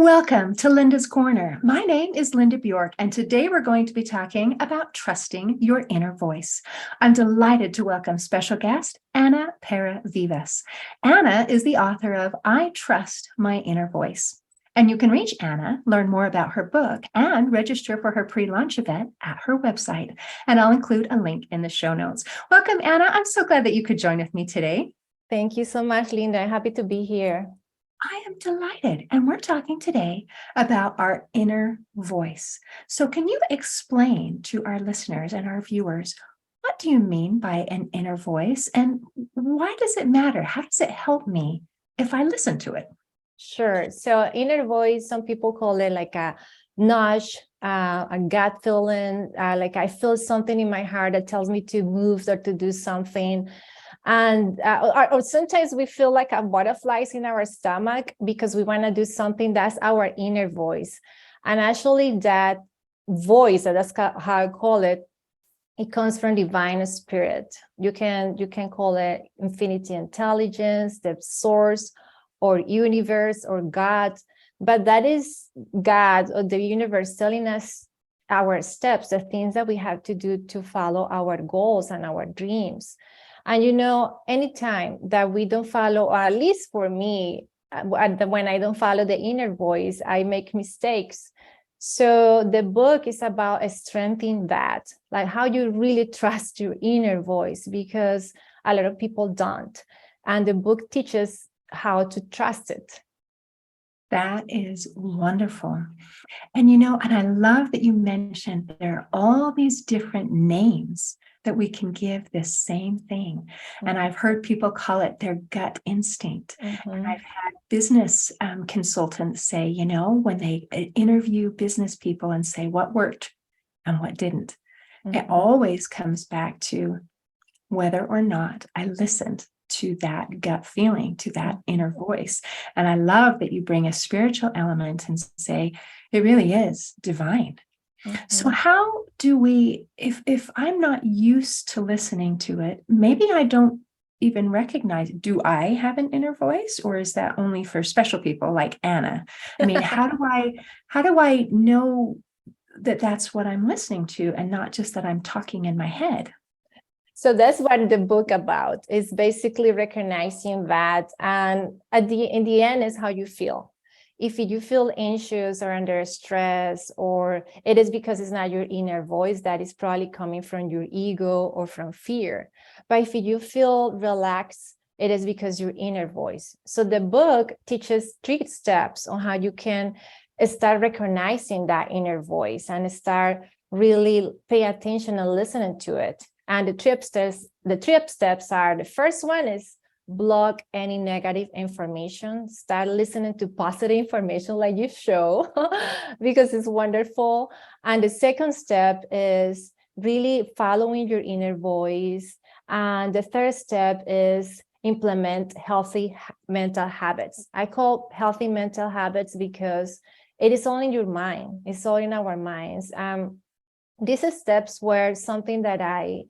Welcome to Linda's Corner. My name is Linda Bjork, and today we're going to be talking about trusting your inner voice. I'm delighted to welcome special guest, Ana Parra Vivas. Ana is the author of I Trust My Inner Voice. And you can reach Ana, learn more about her book, and register for her pre-launch event at her website. And I'll include a link in the show notes. Welcome, Ana. I'm so glad that you could join with me today. Thank you so much, Linda. I'm happy to be here. I am delighted. And we're talking today about our inner voice. So can you explain to our listeners and our viewers, what do you mean by an inner voice and why does it matter? How does it help me if I listen to it? Sure. So inner voice, some people call it like a nudge, a gut feeling, like I feel something in my heart that tells me to move or to do something. And or sometimes we feel like a butterflies in our stomach because we want to do something. That's our inner voice. And actually that voice, that's how I call it, it comes from divine spirit. You can call it infinity intelligence, the source, or universe, or God. But that is God or the universe telling us our steps, the things that we have to do to follow our goals and our dreams. And anytime that we don't follow, or at least for me, when I don't follow the inner voice, I make mistakes. So the book is about strengthening that, like how you really trust your inner voice, because a lot of people don't. And the book teaches how to trust it. That is wonderful. And I love that you mentioned there are all these different names that we can give this same thing. And I've heard people call it their gut instinct. And I've had business consultants say, when they interview business people and say what worked and what didn't, it always comes back to whether or not I listened to that gut feeling, to that inner voice. And I love that you bring a spiritual element and say, it really is divine. So how do we, if I'm not used to listening to it, maybe I don't even recognize, do I have an inner voice, or is that only for special people like Ana? I mean, how do I know that that's what I'm listening to and not just that I'm talking in my head? So that's what the book about is, basically recognizing that, and in the end is how you feel. If you feel anxious or under stress, or it is because it's not your inner voice, that is probably coming from your ego or from fear. But if you feel relaxed, it is because your inner voice. So the book teaches 3 steps on how you can start recognizing that inner voice and start really pay attention and listening to it. And the 3 steps are, the first one is block any negative information. Start listening to positive information like you show, because it's wonderful. And the second step is really following your inner voice. And the third step is implement healthy mental habits. I call healthy mental habits because it is all in your mind. It's all in our minds. These steps were something that I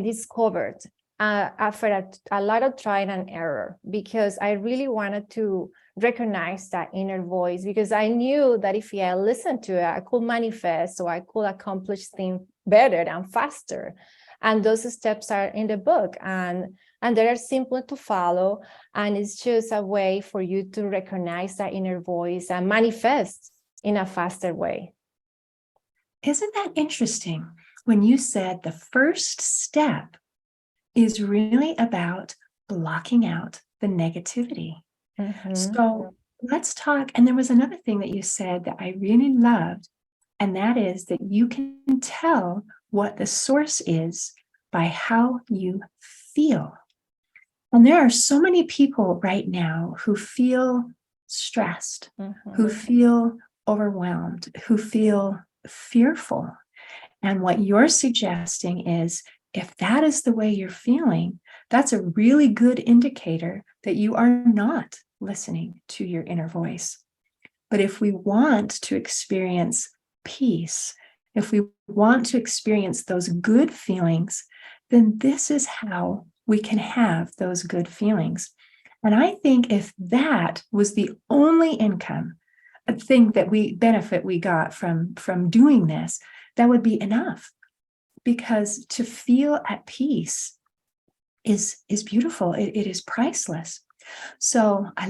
discovered after a lot of trial and error, because I really wanted to recognize that inner voice, because I knew that if I listened to it, I could manifest, so I could accomplish things better and faster. And those steps are in the book, and they are simple to follow, and it's just a way for you to recognize that inner voice and manifest in a faster way. Isn't that interesting? When you said the first step is really about blocking out the negativity. So let's talk. And there was another thing that you said that I really loved, and that is that you can tell what the source is by how you feel. And there are so many people right now who feel stressed, who feel overwhelmed, who feel fearful. And what you're suggesting is, if that is the way you're feeling, that's a really good indicator that you are not listening to your inner voice. But if we want to experience peace, if we want to experience those good feelings, then this is how we can have those good feelings. And I think if that was the only income thing that we got from doing this, that would be enough. Because to feel at peace is beautiful. It is priceless. So I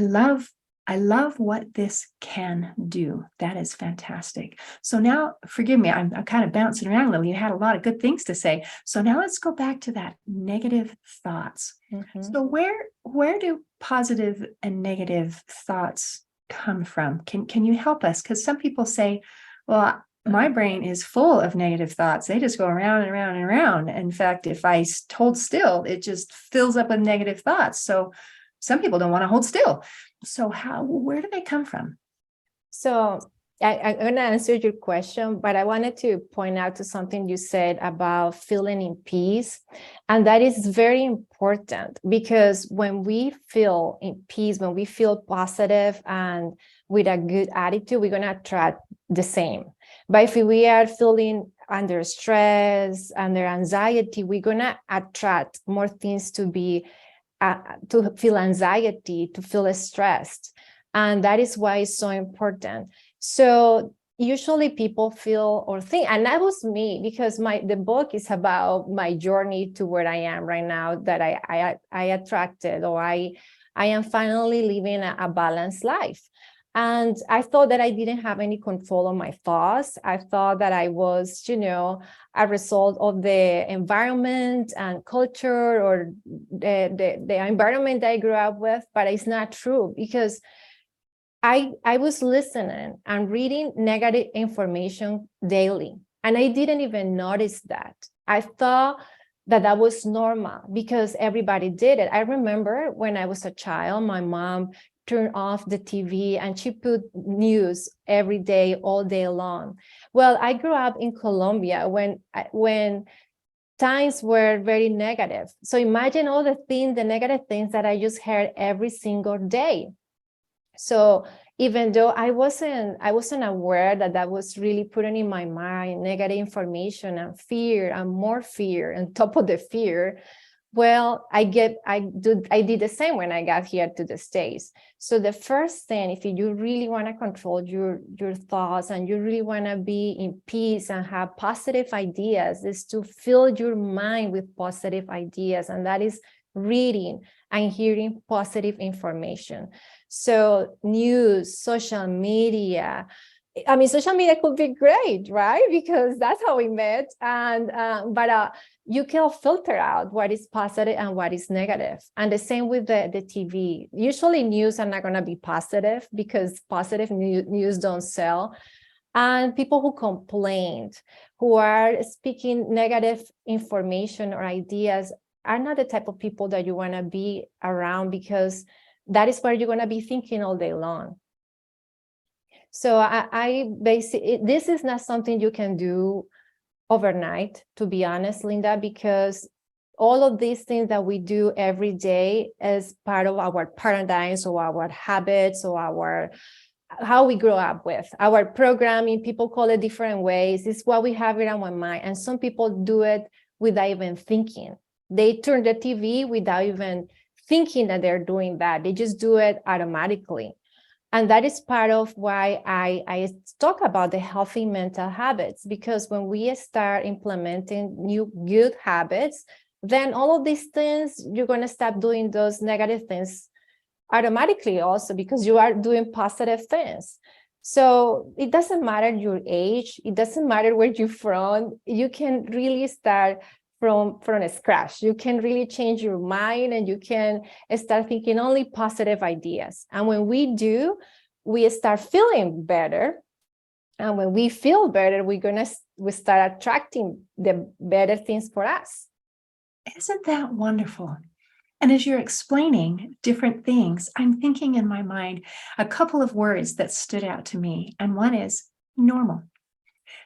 love what this can do. That is fantastic. So now, forgive me, I'm kind of bouncing around a little. You had a lot of good things to say. So now let's go back to that negative thoughts. So where do positive and negative thoughts come from? Can you help us? Because some people say, well, my brain is full of negative thoughts. They just go around and around and around. In fact, if I hold still, it just fills up with negative thoughts. So some people don't want to hold still. So where do they come from? So I'm going to answer your question, but I wanted to point out to something you said about feeling in peace. And that is very important, because when we feel in peace, when we feel positive and with a good attitude, we're going to attract the same. But if we are feeling under stress, under anxiety, we're going to attract more things to feel anxiety, to feel stressed. And that is why it's so important. So usually people feel or think, and that was me, because the book is about my journey to where I am right now, that I attracted, or I am finally living a balanced life. And I thought that I didn't have any control on my thoughts. I thought that I was, a result of the environment and culture, or the environment that I grew up with, but it's not true, because I was listening and reading negative information daily, and I didn't even notice that. I thought that was normal because everybody did it. I remember when I was a child, my mom turned off the TV and she put news every day, all day long. Well, I grew up in Colombia when times were very negative. So imagine all the negative things that I just heard every single day. So even though I wasn't aware that was really putting in my mind negative information and fear and more fear on top of the fear, well, I did the same when I got here to the States. So the first thing, if you really want to control your thoughts and you really want to be in peace and have positive ideas, is to fill your mind with positive ideas. And that is reading and hearing positive information. So news, social media. I mean, social media could be great, right? Because that's how we met. And but you can filter out what is positive and what is negative. And the same with the TV. Usually news are not going to be positive, because positive news don't sell. And people who complained, who are speaking negative information or ideas, are not the type of people that you want to be around, because that is where you're going to be thinking all day long. So I basically, this is not something you can do overnight, to be honest, Linda, because all of these things that we do every day is part of our paradigms or our habits or how we grow up with. Our programming, people call it different ways. It's what we have in our mind. And some people do it without even thinking. They turn the TV without even thinking that they're doing that. They just do it automatically. And that is part of why I talk about the healthy mental habits, because when we start implementing new good habits, then all of these things, you're going to stop doing those negative things automatically also, because you are doing positive things. So it doesn't matter your age. It doesn't matter where you're from. You can really start from scratch. You can really change your mind, and you can start thinking only positive ideas. And when we do, we start feeling better. And when we feel better, we start attracting the better things for us. Isn't that wonderful? And as you're explaining different things, I'm thinking in my mind a couple of words that stood out to me. And one is normal.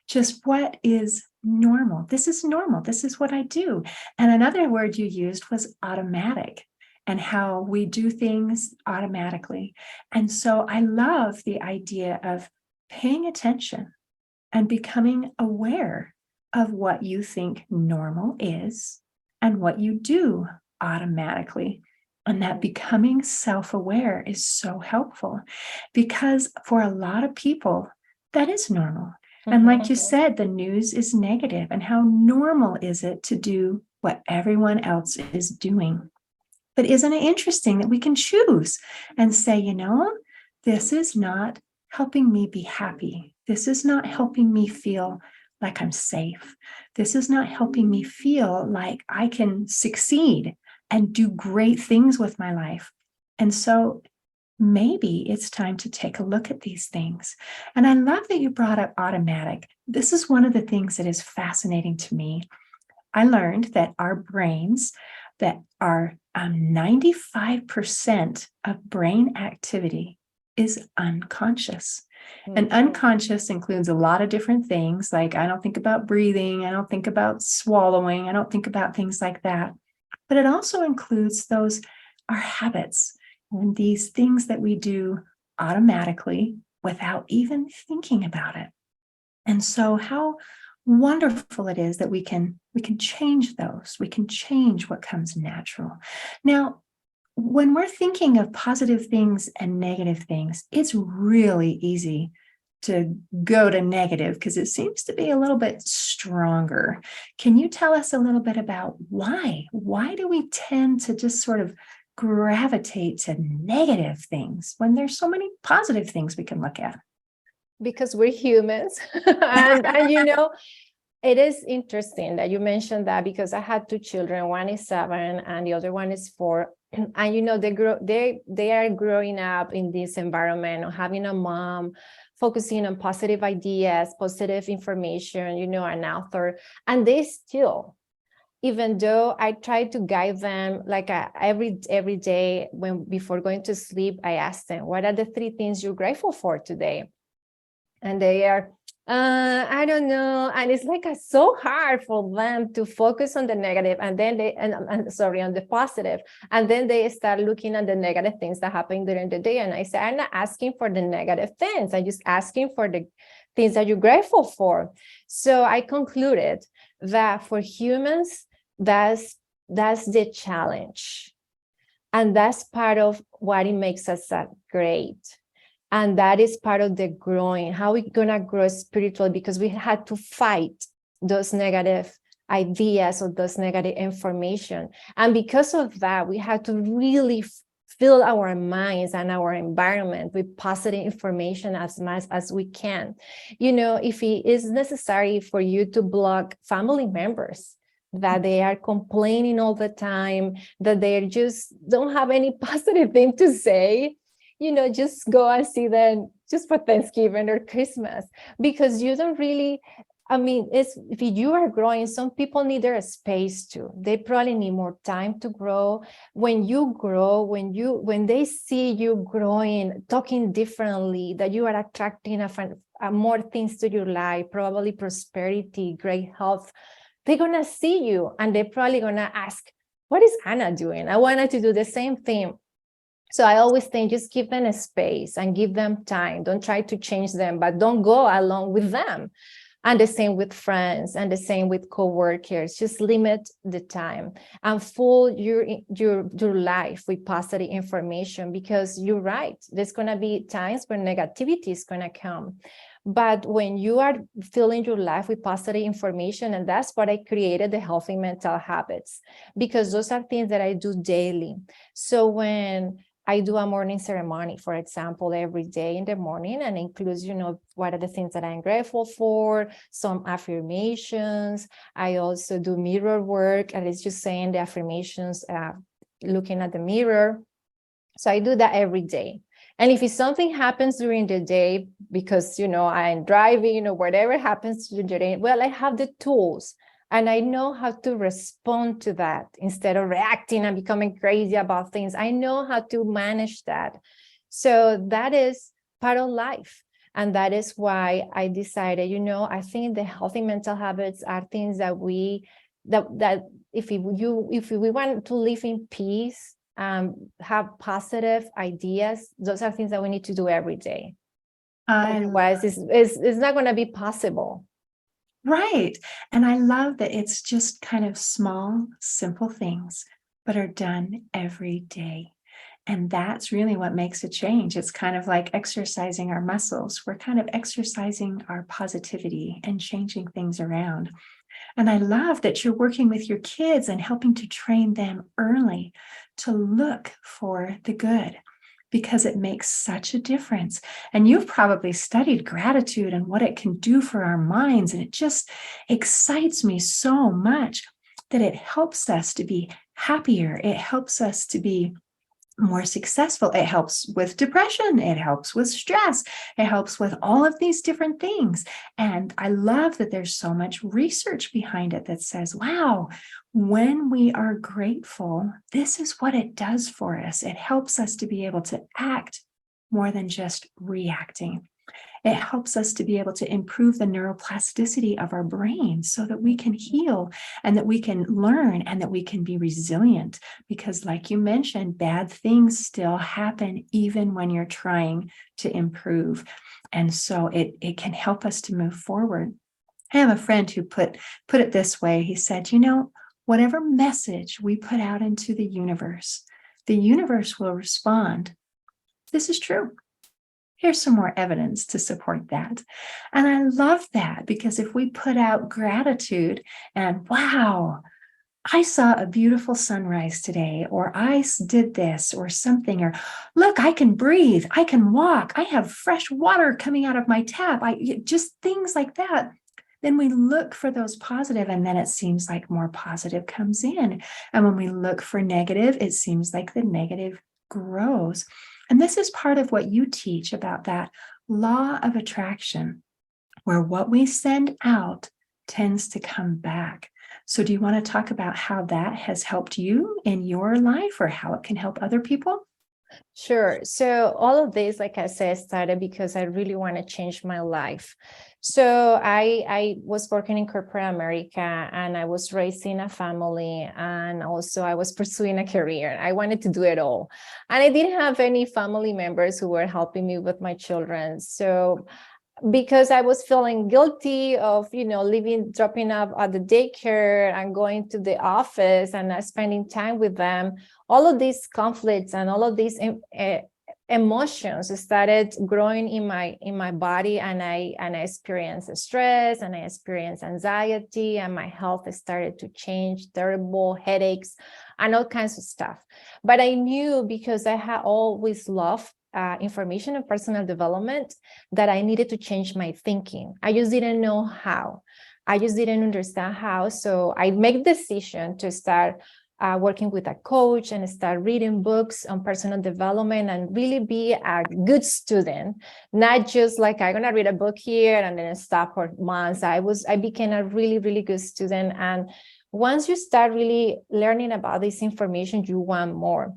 Just what is normal? This is normal. This is what I do. And another word you used was automatic, and how we do things automatically. And so I love the idea of paying attention and becoming aware of what you think normal is and what you do automatically. And that becoming self-aware is so helpful, because for a lot of people, that is normal. And like you said, the news is negative, and how normal is it to do what everyone else is doing? But isn't it interesting that we can choose and say, this is not helping me be happy. This is not helping me feel like I'm safe. This is not helping me feel like I can succeed and do great things with my life. And so maybe it's time to take a look at these things. And I love that you brought up automatic. This is one of the things that is fascinating to me. I learned that our brains, that are 95% of brain activity is unconscious. And unconscious includes a lot of different things. Like, I don't think about breathing. I don't think about swallowing. I don't think about things like that. But it also includes our habits and these things that we do automatically without even thinking about it. And so how wonderful it is that we can change those. We can change what comes natural. Now, when we're thinking of positive things and negative things, it's really easy to go to negative because it seems to be a little bit stronger. Can you tell us a little bit about why? Why do we tend to just sort of gravitate to negative things when there's so many positive things we can look at? Because we're humans. and it is interesting that you mentioned that, because I had two children. One is 7 and the other one is 4. And they are growing up in this environment of having a mom focusing on positive ideas, positive information, an author. And they still, even though I try to guide them, like every day before going to sleep, I ask them, what are the 3 things you're grateful for today? And they are, I don't know. And it's like so hard for them to focus on the negative, and then on the positive. And then they start looking at the negative things that happen during the day. And I say, I'm not asking for the negative things. I'm just asking for the things that you're grateful for. So I concluded that for humans, that's the challenge. And that's part of what it makes us great. And that is part of the growing, how we're going to grow spiritually, because we had to fight those negative ideas or those negative information. And because of that, we had to really fill our minds and our environment with positive information as much as we can. If it is necessary for you to block family members, that they are complaining all the time, that they just don't have any positive thing to say, just go and see them just for Thanksgiving or Christmas, because you don't really, if you are growing, some people need their space too. They probably need more time to grow. When you grow, when they see you growing, talking differently, that you are attracting more things to your life, probably prosperity, great health, they're going to see you and they're probably going to ask, what is Ana doing? I wanted to do the same thing. So I always think, just give them a space and give them time. Don't try to change them, but don't go along with them. And the same with friends, and the same with coworkers. Just limit the time and fill your life with positive information, because you're right. There's going to be times when negativity is going to come. But when you are filling your life with positive information, and that's what I created, the healthy mental habits, because those are things that I do daily. So when I do a morning ceremony, for example, every day in the morning, and includes, what are the things that I'm grateful for, some affirmations. I also do mirror work, and it's just saying the affirmations, looking at the mirror. So I do that every day. And if something happens during the day, because, I'm driving or whatever happens during the day, well, I have the tools. And I know how to respond to that instead of reacting and becoming crazy about things. I know how to manage that. So that is part of life. And that is why I decided, I think the healthy mental habits are things that if we want to live in peace, have positive ideas, those are things that we need to do every day. Otherwise, it's not going to be possible. Right. And I love that it's just kind of small, simple things, but are done every day. And that's really what makes a change. It's kind of like exercising our muscles. We're kind of exercising our positivity and changing things around. And I love that you're working with your kids and helping to train them early to look for the good, because it makes such a difference. And you've probably studied gratitude and what it can do for our minds. And it just excites me so much that it helps us to be happier. It helps us to be more successful. It helps with depression. It helps with stress. It helps with all of these different things. And I love that there's so much research behind it that says, wow, when we are grateful, this is what it does for us. It helps us to be able to act more than just reacting. It helps us to be able to improve the neuroplasticity of our brain so that we can heal and that we can learn and that we can be resilient. Because, like you mentioned, bad things still happen even when you're trying to improve. And so it can help us to move forward. I have a friend who put it this way. He said, whatever message we put out into the universe will respond. This is true. Here's some more evidence to support that. And I love that, because if we put out gratitude and, wow, I saw a beautiful sunrise today, or I did this or something, or look, I can breathe, I can walk, I have fresh water coming out of my tap, just things like that. Then we look for those positive, and then it seems like more positive comes in. And when we look for negative, it seems like the negative grows. And this is part of what you teach about that law of attraction, where what we send out tends to come back. So do you want to talk about how that has helped you in your life, or how it can help other people? Sure. So all of this, like I said, started because I really want to change my life. So I was working in corporate America, and I was raising a family, and also I was pursuing a career. I wanted to do it all. And I didn't have any family members who were helping me with my children. So because I was feeling guilty of, dropping off at the daycare and going to the office and not spending time with them, all of these conflicts and all of these emotions started growing in my body, and I experienced stress, and I experienced anxiety, and my health started to change, terrible headaches and all kinds of stuff. But I knew, because I had always loved information and personal development, that I needed to change my thinking. I just didn't know how. I just didn't understand how. So I made the decision to start working with a coach and start reading books on personal development and really be a good student, not just like I'm gonna read a book here and then stop for months. I became a really, really good student. And once you start really learning about this information, you want more.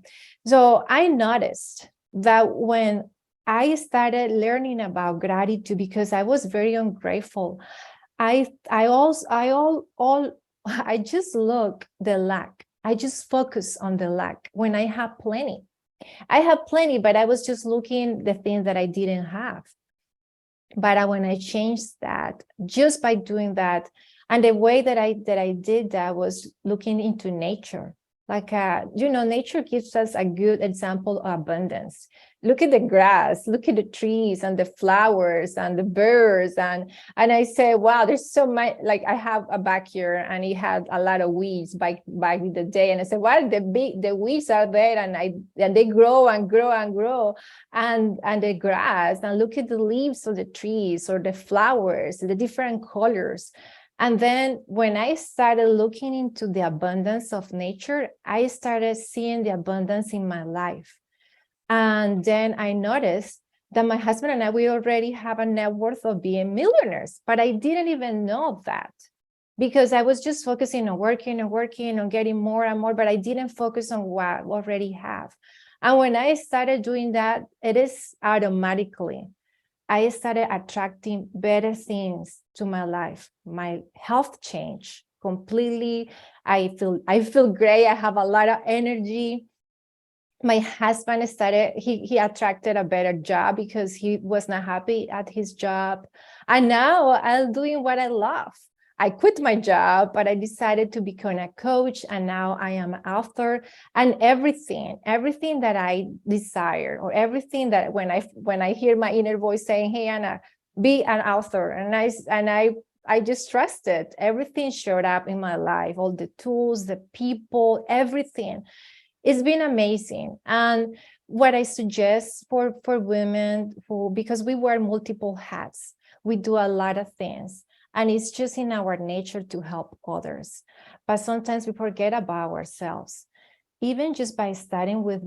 So I noticed that when I started learning about gratitude, because I was very ungrateful, I just look the lack. I just focus on the lack when I have plenty. I have plenty, but I was just looking the things that I didn't have. But when I changed that, just by doing that, and the way that I did that was looking into nature. Like, nature gives us a good example of abundance. Look at the grass, look at the trees and the flowers and the birds. And I say, wow, there's so much. Like, I have a backyard, and it had a lot of weeds by the day. And I said, well, the weeds are there, and they grow and grow and grow. And the grass, and look at the leaves of the trees or the flowers, the different colors. And then when I started looking into the abundance of nature, I started seeing the abundance in my life. And then I noticed that my husband and I, we already have a net worth of being millionaires, but I didn't even know that, because I was just focusing on working and working on getting more and more, but I didn't focus on what I already have. And when I started doing that, it is automatically, I started attracting better things to my life. My health changed completely. I feel great. I have a lot of energy. My husband started, he attracted a better job because he was not happy at his job. And now I'm doing what I love. I quit my job, but I decided to become a coach, and now I am an author. And everything that I desire, or everything that when I hear my inner voice saying, "Hey, Anna, be an author," and I just trusted. Everything showed up in my life, all the tools, the people, everything. It's been amazing. And what I suggest for women because we wear multiple hats, we do a lot of things, and it's just in our nature to help others. But sometimes we forget about ourselves. Even just by starting with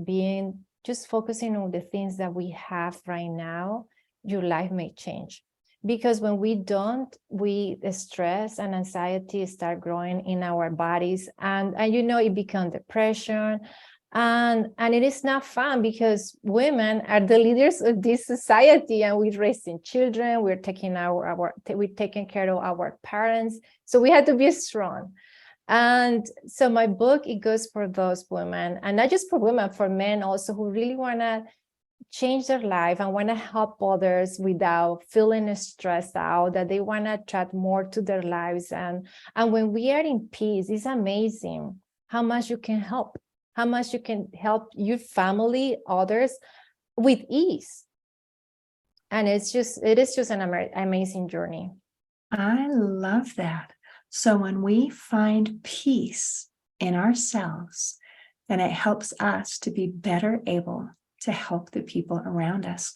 just focusing on the things that we have right now, your life may change. Because when we don't, the stress and anxiety start growing in our bodies, and it becomes depression, and it is not fun, because women are the leaders of this society, and we're raising children, we're taking care of our parents, so we have to be strong. And so my book, it goes for those women, and not just for women, for men also, who really want to change their life and want to help others without feeling stressed out, that they want to attract more to their lives. And when we are in peace, it's amazing how much you can help, your family, others, with ease. And it is just an amazing journey. I love that. So when we find peace in ourselves, then it helps us to be better able to help the people around us.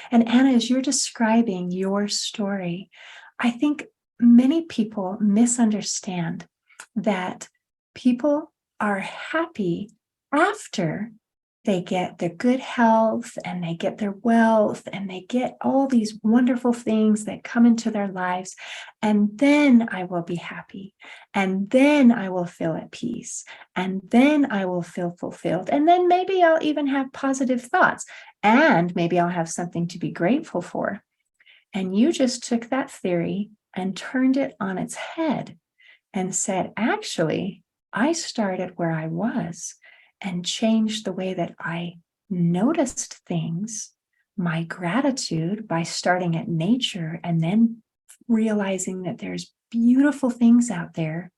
And Anna, as you're describing your story, I think many people misunderstand that people are happy after they get their good health and they get their wealth and they get all these wonderful things that come into their lives. And then I will be happy. And then I will feel at peace. And then I will feel fulfilled. And then maybe I'll even have positive thoughts. And maybe I'll have something to be grateful for. And you just took that theory and turned it on its head and said, actually, I started where I was and changed the way that I noticed things, my gratitude, by starting at nature and then realizing that there's beautiful things out there,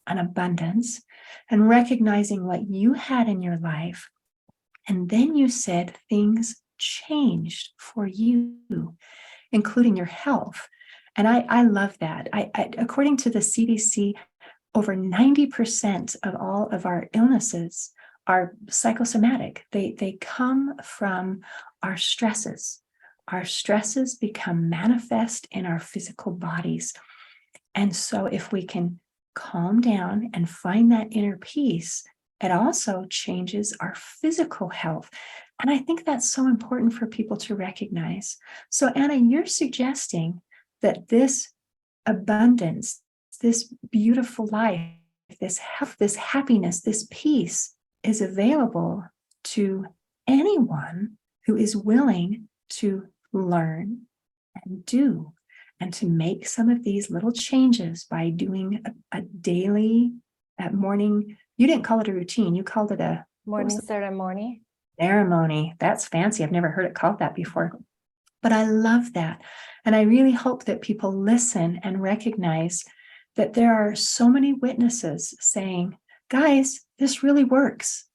an abundance, and recognizing what you had in your life. And then you said things changed for you, including your health. And I love that. According to the CDC, over 90% of all of our illnesses are psychosomatic. They come from our stresses. Our stresses become manifest in our physical bodies. And so if we can calm down and find that inner peace, it also changes our physical health. And I think that's so important for people to recognize. So Anna, you're suggesting that this abundance, this beautiful life, this health, this happiness, this peace is available to anyone who is willing to learn and do, and to make some of these little changes by doing a daily morning. You didn't call it a routine. You called it a morning ceremony. Ceremony. That's fancy. I've never heard it called that before. But I love that. And I really hope that people listen and recognize that there are so many witnesses saying, guys, this really works.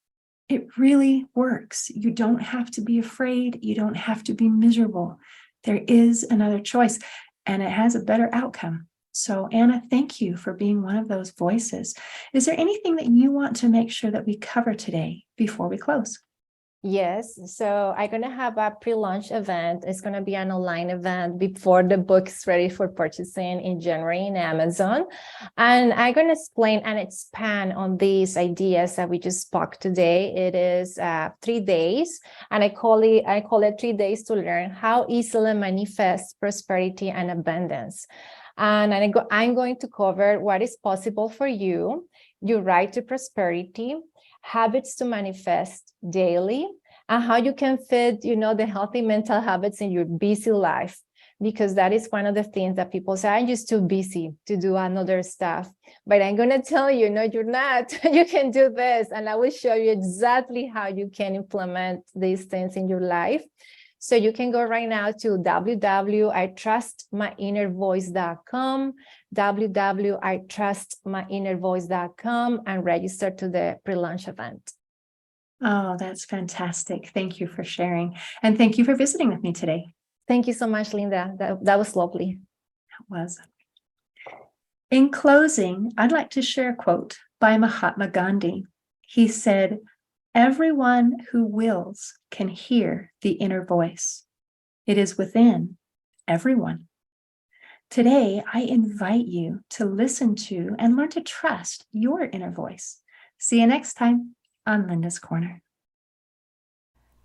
It really works. You don't have to be afraid. You don't have to be miserable. There is another choice, and it has a better outcome. So Anna, thank you for being one of those voices. Is there anything that you want to make sure that we cover today before we close? Yes, so I'm going to have a pre-launch event. It's going to be an online event before the book is ready for purchasing in January in Amazon. And I'm going to explain and expand on these ideas that we just spoke today. It is 3 days, and I call it 3 days to learn how easily manifest prosperity and abundance. And I'm going to cover what is possible for you, your right to prosperity, habits to manifest daily, and how you can fit, the healthy mental habits in your busy life, because that is one of the things that people say, I'm just too busy to do another stuff. But I'm going to tell you, no, you're not. You can do this, and I will show you exactly how you can implement these things in your life. So you can go right now to www.itrustmyinnervoice.com. www.itrustmyinnervoice.com and register to the Prelaunch event. Oh, that's fantastic. Thank you for sharing. And thank you for visiting with me today. Thank you so much, Linda. That was lovely. It was. In closing, I'd like to share a quote by Mahatma Gandhi. He said, "Everyone who wills can hear the inner voice. It is within everyone." Today, I invite you to listen to and learn to trust your inner voice. See you next time on Linda's Corner.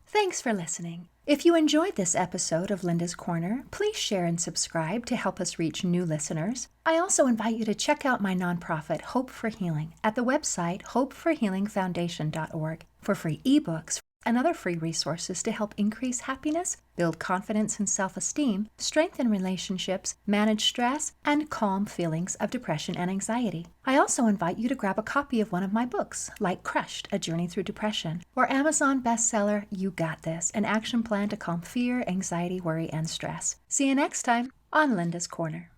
Thanks for listening. If you enjoyed this episode of Linda's Corner, please share and subscribe to help us reach new listeners. I also invite you to check out my nonprofit, Hope for Healing, at the website hopeforhealingfoundation.org for free ebooks and other free resources to help increase happiness, build confidence and self-esteem, strengthen relationships, manage stress, and calm feelings of depression and anxiety. I also invite you to grab a copy of one of my books, like Crushed, A Journey Through Depression, or Amazon bestseller, You Got This, an action plan to calm fear, anxiety, worry, and stress. See you next time on Linda's Corner.